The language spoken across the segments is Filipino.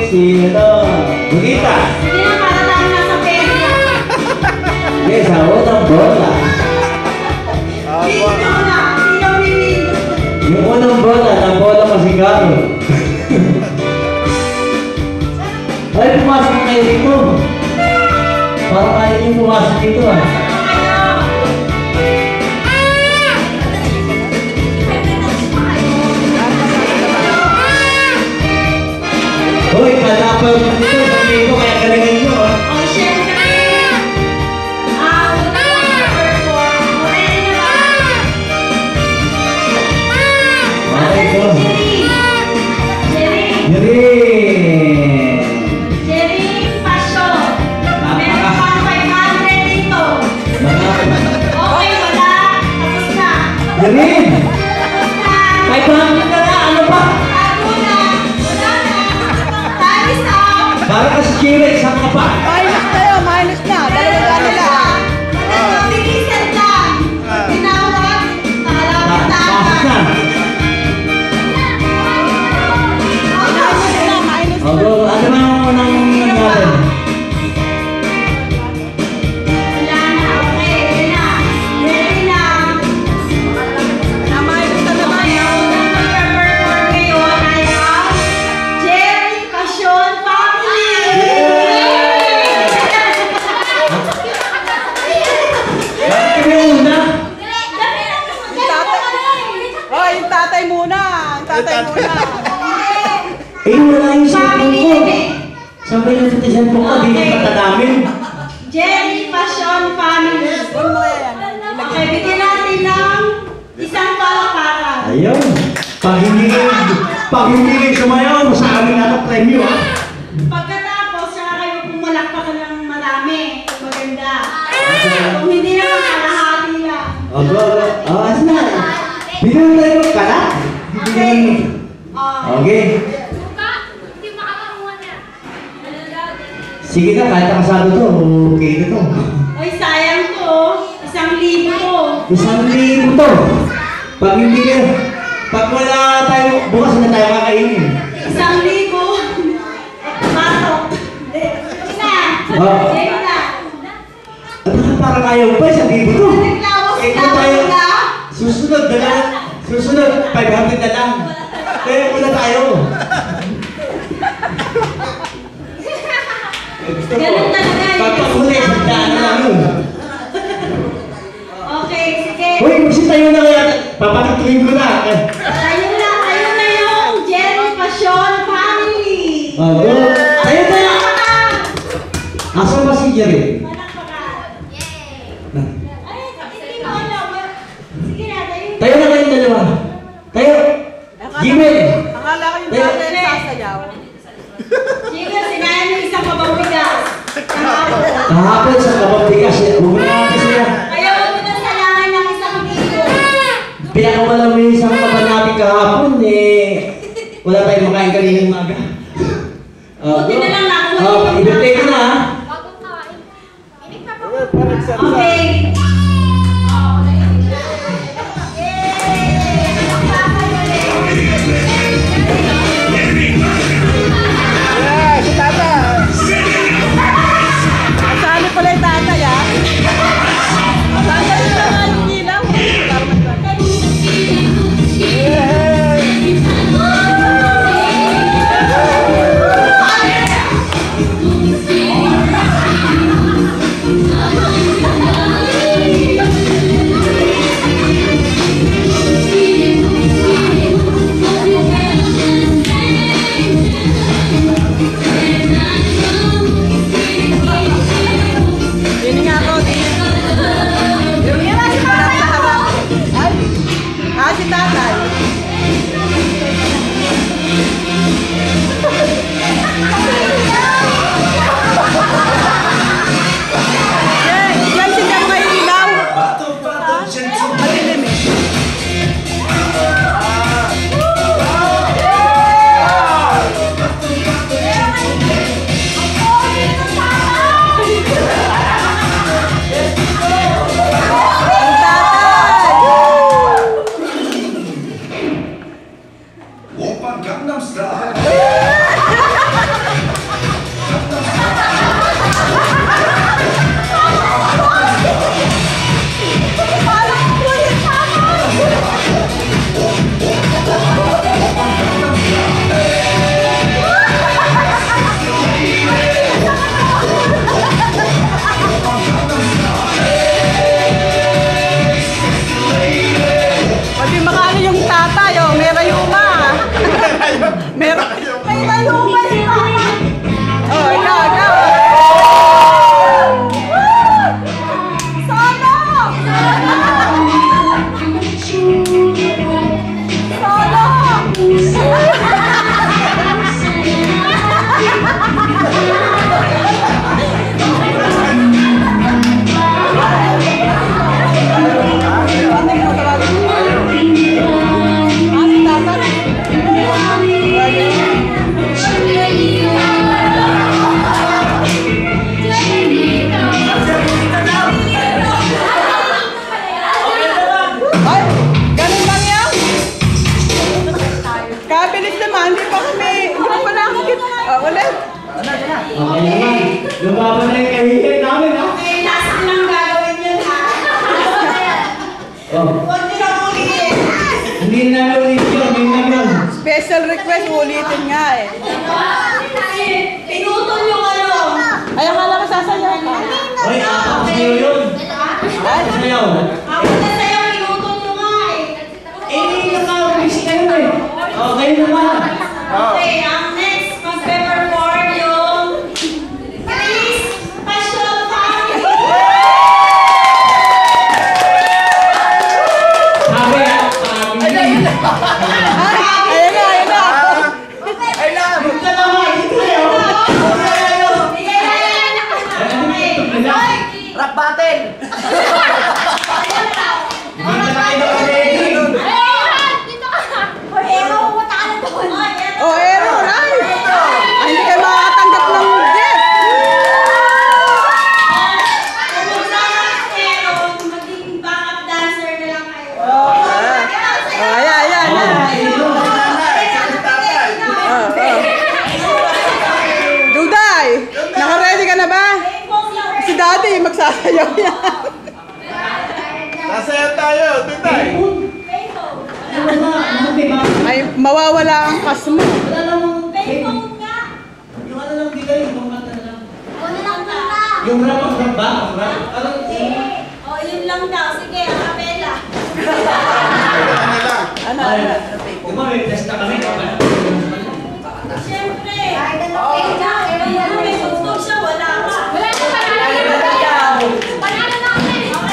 si Bugita. Hindi na para tayo nasa pera. Yes, sa unang bola. Yung unang bola, na bola masigaro. Ay, pumasok kayo dito. Parang kayo yung pumasok dito ah. Hoy, kalaban mo dito. Sabihin ko, kaya galingan nyo ah. Oh, syempre. Una number 4. Morena naman. Okay po. Jerry Passion. Meron pa 500 dito. Okay, wala. Tapos na. Jerry! Tapos na. 500 ka na, ano pa? Tago na. Wala na. Time is up. Para ka si Jerry, sa mga pa. Minus tayo, minus na. Dalawang gano'n lang. Bilisan lang. Tinawag. Malapit na. Pasok na. Minus na, minus na. Ano ba ang unang nangyari? Wala na. Okay. Ready na. Ready na. Na-minus na naman. Ang unang mag-perform ngayon ay ang Jerry Passion Family. Bakit kami yung una? Oh, yung tatay muna. Yung tatay muna. Eh, wala yung cellphone Family ko. name eh. Sabi na sa cellphone ko, di yung kata namin. Jerry Passion Family. Huwag mo yan. Okay, bigyan natin ng isang palakpakan. Ayun. Pag hindi kayo sumayaw, sa amin na ito premyo ah. Pagkatapos, saka kayo pumalakpakan ng marami. Kung maganda. Kung hindi naman kalahati lang. Aba, awas na. Bigyan tayo magkalat. Okay. Okay. Sige na, kahit ang sabi to, okay na to. Oy, sayang to. 1,000 to. 1,000 to. Pag hindi kayo, pag wala tayo, bukas na tayo kakainin. 1,000. Pasok. Sige na. Oh. Sige na. At parang ayaw pa, 1,000 to. Naglawas Eh, na kung tayo, wala. susunod na lang, susunod, 500 na lang. Kaya wala tayo. Gusto ko, Ganun talaga yun. pagpakuli, sandaan na lang yun. Okay, sige. Uy, kasi tayo na kaya, papakituin ko na. Tayo na yung Jerry Passion Family. Go. Tayo na. Asan ba si Jerry? Palakpakan. Ay, hindi ko alam. Sige na, tayo. Tayo na kayong dalawa. Tayo. Jimmy. Akala ko yung tatay sasayaw. Sige, sinayan yung isang pabangbigas. Kahapon. Kahapon sa kapagbigas, huwag na natin siya. Kaya huwag mo na salangan ng 1 kilo. Pinakamalam mo yung isang kapan natin kahapon, wala tayong makain kaninang umaga. Buti na lang ako ibigay ko na ha. Okay. Yeah, si tatay. Saan pala yung tatay ah? Tatay na nga yung ilaw. Okay. Ulit. Okay naman. Lumaban na yung kahihin namin, ha? Okay, last lang gagawin yun, ha? Oh. Huwag nyo na ulitin. Hindi na ulit yun. Hindi na yun. Special request, ulitin nga eh. Pinutol yung ano. Ay, akala ko sasayaw ka. Hoy, ako sa'yo yun. Ako sa'yo. Ako na sa'yo, pinutol nyo nga eh. Eh, naka-busy kayo eh. Okay naman. Okay, ang next, magpe-perform yung Chris Passion Family. Sabi, Ayun na, ayun na. Huwag ka naman, hindi kayo. Bigay na yan. Okay. Rap battle! Hindi ka kayo ready. Oh, Aaron, ay! Ay, hindi kayo makakatanggap ng gift. Maging backup dancer na lang kayo. Oh, ayan. Duday, naka-ready ka na ba? Si Daddy, magsasayaw yan. Nasayaw tayo, tutay! Ano ba? Ano ba? Ay, mawawala ang kas mo. Wala namang Payphone nga. yung ano lang bigay, yung pangkanta na lang. Ano lang ba? Yung rap, ang rap ba? Ang rap? Parang, Oh, yun lang daw. Sige, a cappella. Ano? di ba may test na kami? Siyempre. May tugtog siya, wala ka. Okay,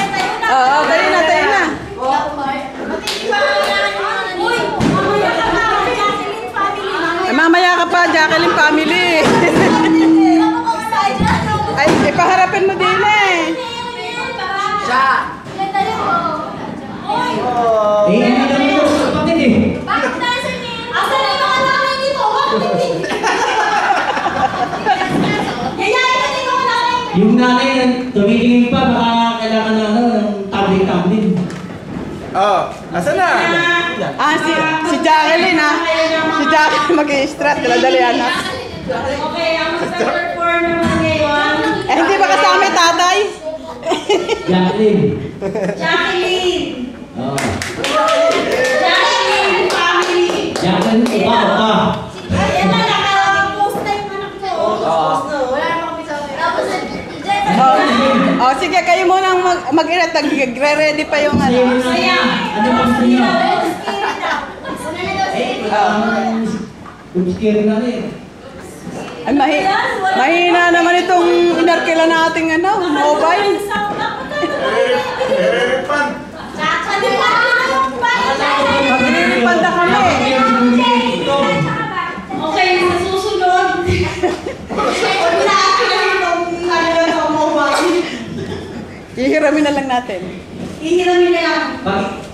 tayo na. Oo, tayo na. Uy, mamaya ka na. Jacqueline family. Ay, mamaya ka pa, Jacqueline family. Ay, ipaharapin mo din eh. Siya! Eh, hindi naman ito sa kapatid eh. Asan na yung mga nanay dito? Bakit hindi? Yayain natin yung mga nanay. Yung nanay, tumitingin pa, baka kailangan na ng tablet. Oh, asa na? Ah, si Jacqueline ah. Si Jacqueline mag-i-strat, dala-dalian na. Okay, ang magpe-perform naman ngayon. Eh, hindi ba kasama yung tatay? Jacqueline. Jacqueline. Oh. Jacqueline family. Jacqueline, upa. Ayan na, naka-post na yung anak ko. Wala na kami sa Oh, sige, kayo muna mag-irat. Nagre-ready pa yung ano. Kaya, Ano ba gusto niyo? Kumskiri na rin. Ay, mahina naman itong inarkila nating ano, mobile. Pan! Maglilipanda kami. Okay, sa susunod. Huwag na itong mobile. Ihiramin na lang natin. Ihiramin na lang.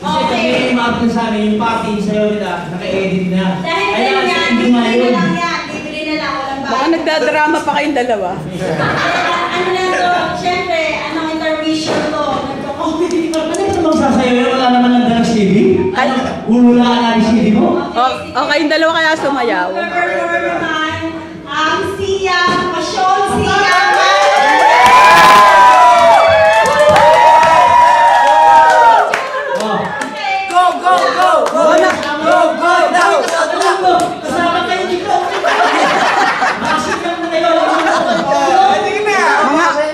Kasi kami yung sa amin, yung party sa'yo nila, naka-edit na. Dahil Kaya yan, kasi bibili hindi na yun. lang yan. Bibili na lang, walang Baka bahay. nagdadrama pa kayong dalawa. Ano na to, syempre, anong intermission to? Nagko-comedy pa. Ano ba namang sasayaw yun? Wala naman ang dalang CD? Ay. Hulaan na yung CD mo? O, kayong dalawa kaya sumayaw. Perform naman ang Sia, Pasyon Sia. Oh. Go, go, go! Go, go, go! Now! Kasama kayo dito. Makasigang na kayo. Hindi na!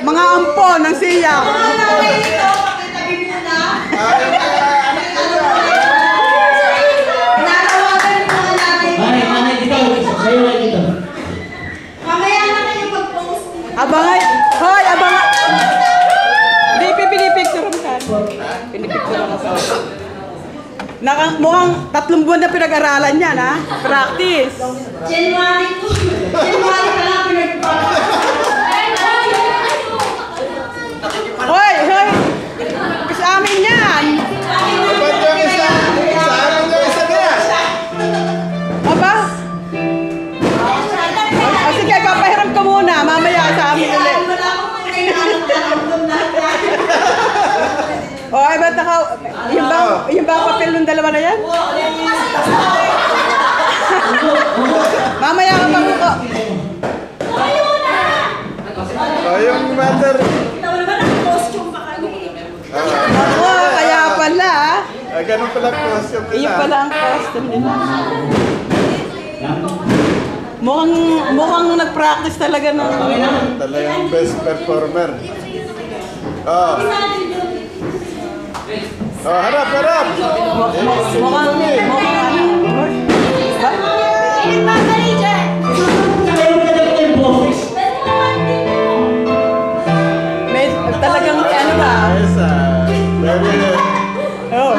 Mga ampon ng siya. Mga nanay dito, pakitabi muna. Nanawagan yung mga nanay Ay, dito. anay dito. Sa'yo ay dito. Mamaya na kayo mag-post. Abangay. Hoy, abangay. Hindi, pinipicture mo saan. Pinipicture mo saan. Mukhang 3 buwan na pinag-aralan yan, ha? Practice. January 2. January pa lang pinag-post. Hoy! Kasi amin yan. Ba't yung isa? Sa amin yung isa niya? Aba? O sige, papahiram ka muna. Mamaya sa amin ulit. Wala akong kailangan lahat. O, ay ba't yung ba papel ng dalawa na yan? Mamaya ka pa under. Ito naman naka-costume pa kami. Ako, kaya pala. Ganun pala costume nila. Iyon pala ang costume nila. Mukhang nag-practice talaga ng... Talagang best performer. Oh. Oh, harap, harap. Mukhang ano. Nagmamali dyan! Kaya mo na yung boses. May talagang ano ba? Yes, very... Oh.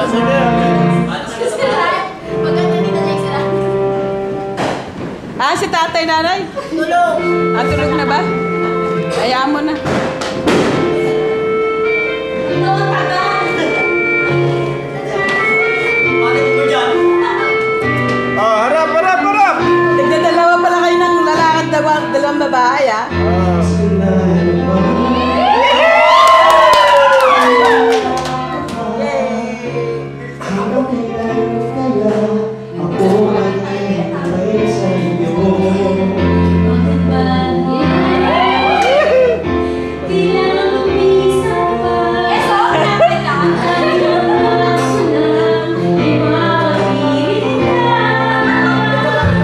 Sige. Ah, si tatay nanay? Tulog! Ah, tulog na ba? Hayaan mo na. Ito ang tagal! Oh, harap, harap, harap. Nagdadalawa pala kayo ng lalakad dalawang babae, ah.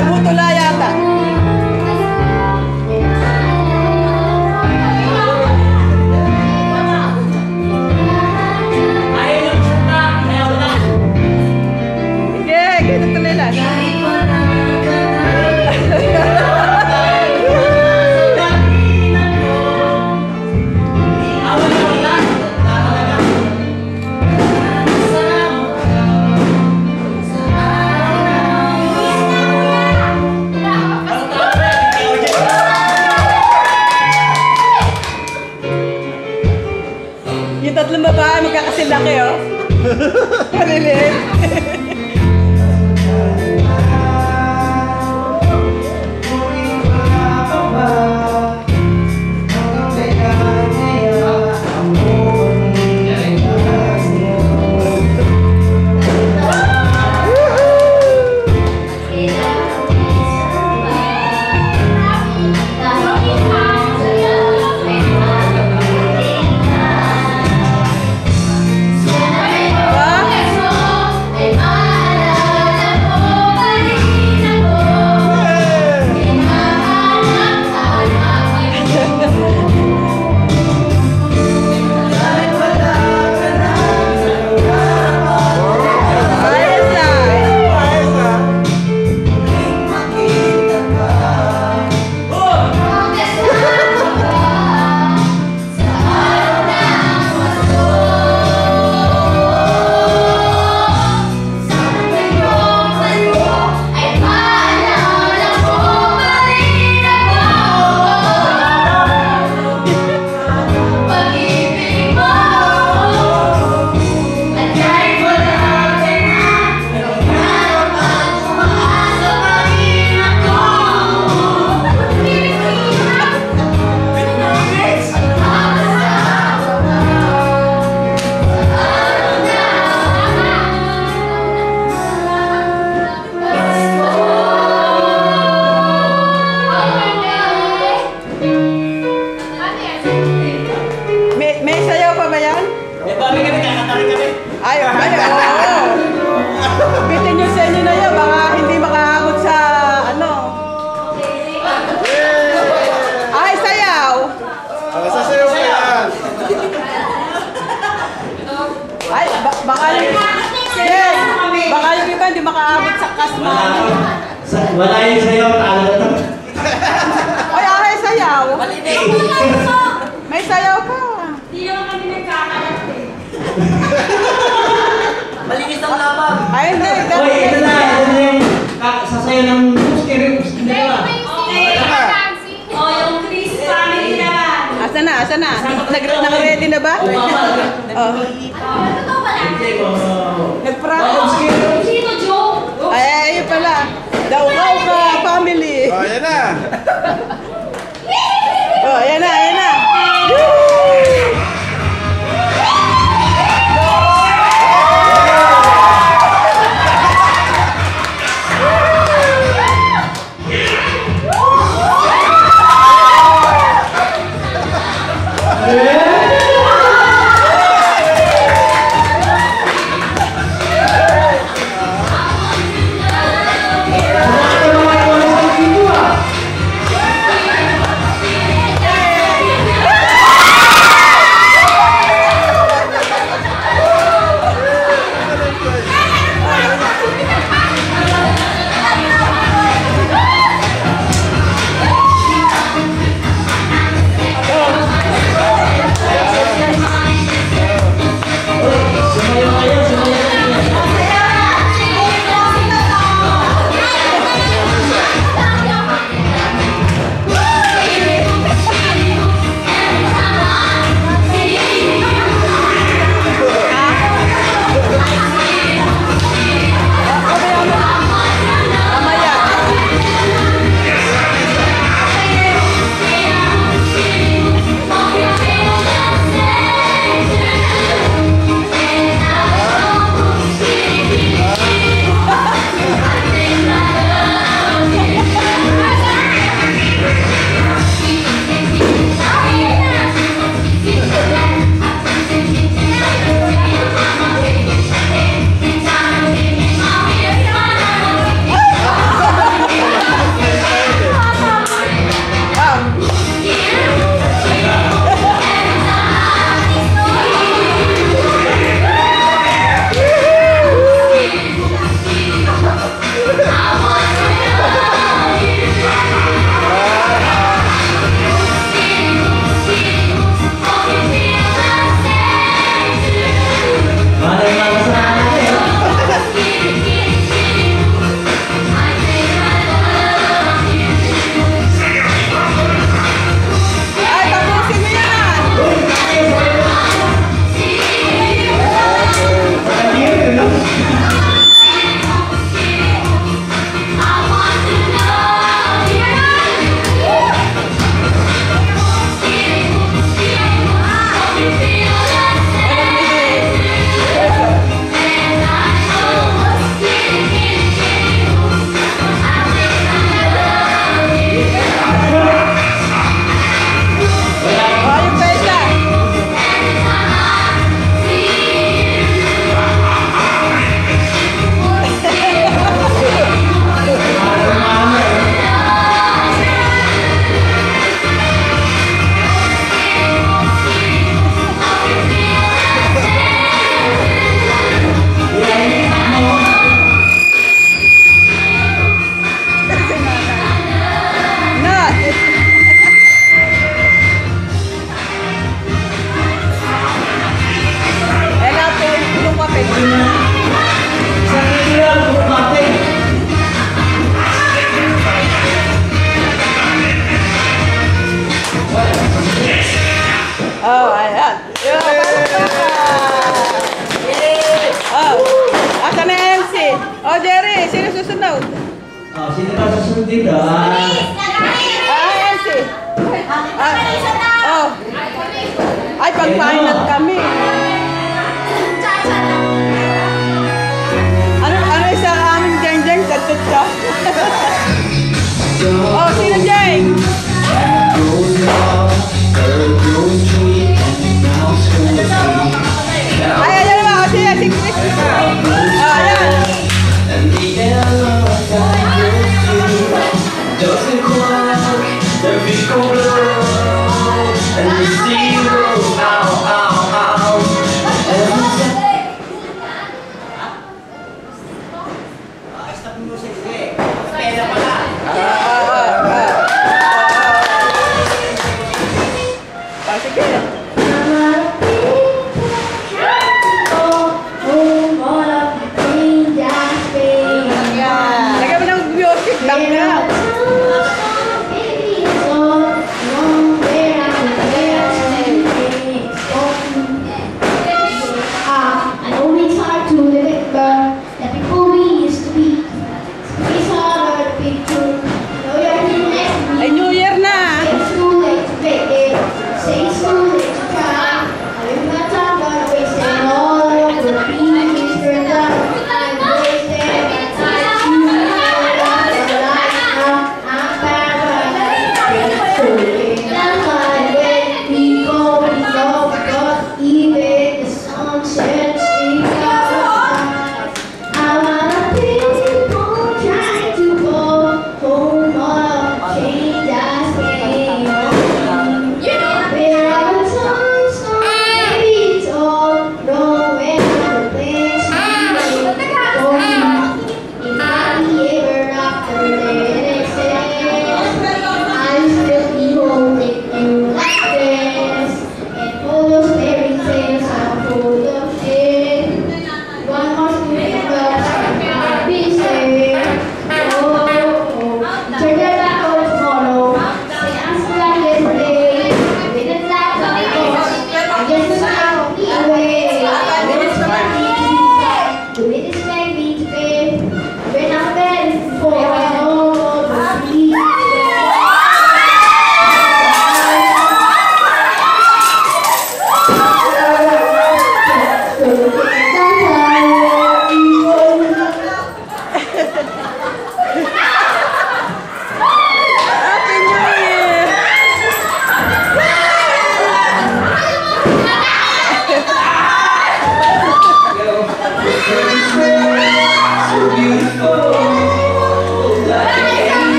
Tumutula yata. Sige, ganito tuloy lang. Yung tatlong babae magkakasilaki, oh. Maliliit. May sayaw pa ba yan? Ay, oo. Bitin nyo sa inyo na yan, baka hindi makaabot sa ano. Ay, sayaw! Sasayaw ka yan. Ay, baka yung... Yes, baka yung iba hindi makaabot sa kasma. Wala yung sayo, talo na to. Ay, sayaw! May sayaw pa. Hindi naman kami nagkakalat eh. Malinis ang labang. Ay, hindi. Uy, ito na yung sasayo ng muskiri. Okay. O, yung Chris family naman. Asa na? Nag-ready na ba? Oh. Nag-practice. Sino, Joe? Ay, ayun pala. Daw ka family. Oh, yan na. Sino pa susunod dito? Ayan si. Oh. Ay, pag-final kami. Ano isa aming jeng-jeng? Tatot ka. Oh, sino jeng? Ay, ayan naman. Si Chris. Ayan. Doesn't quite the beat go blow and the zero ow ow ow Stop music, sige. Pera pala. Sige. Lagyan mo ng music lang na. I know it's hard to live it, but the people we used to be. It's harder to be true.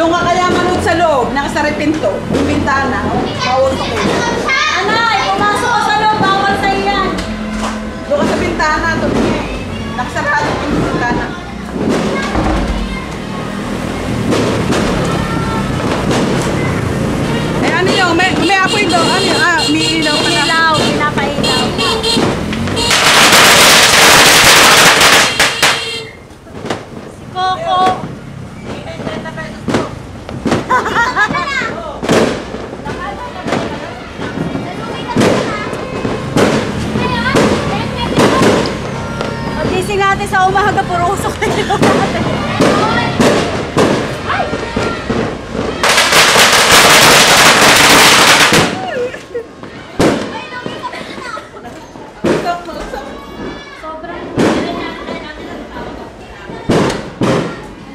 Doon ka kaya manood sa loob, nakasara yung pinto, yung bintana. Mausok eh. Anay, pumasok ka sa loob, bawal sa iyan. Doon ka sa bintana, tumingin. Nakasarado yung bintana. Eh ano yun? May apoy doon. Ano yun? Ah, may ilaw pa na. Ilaw, pinapailaw. Si Coco. Pagising natin sa umaga, puro usok na yun natin. Sobrang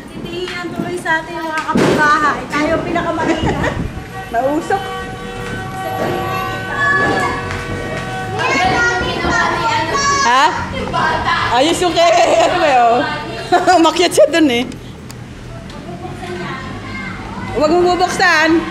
titihiyan tuloy sa atin yung mga kapitbahay. Tayo pinakamalina. Nausok. Ha? Ayos yung kay, ano ba yun? Umakyat siya dun eh. Huwag mong bubuksan.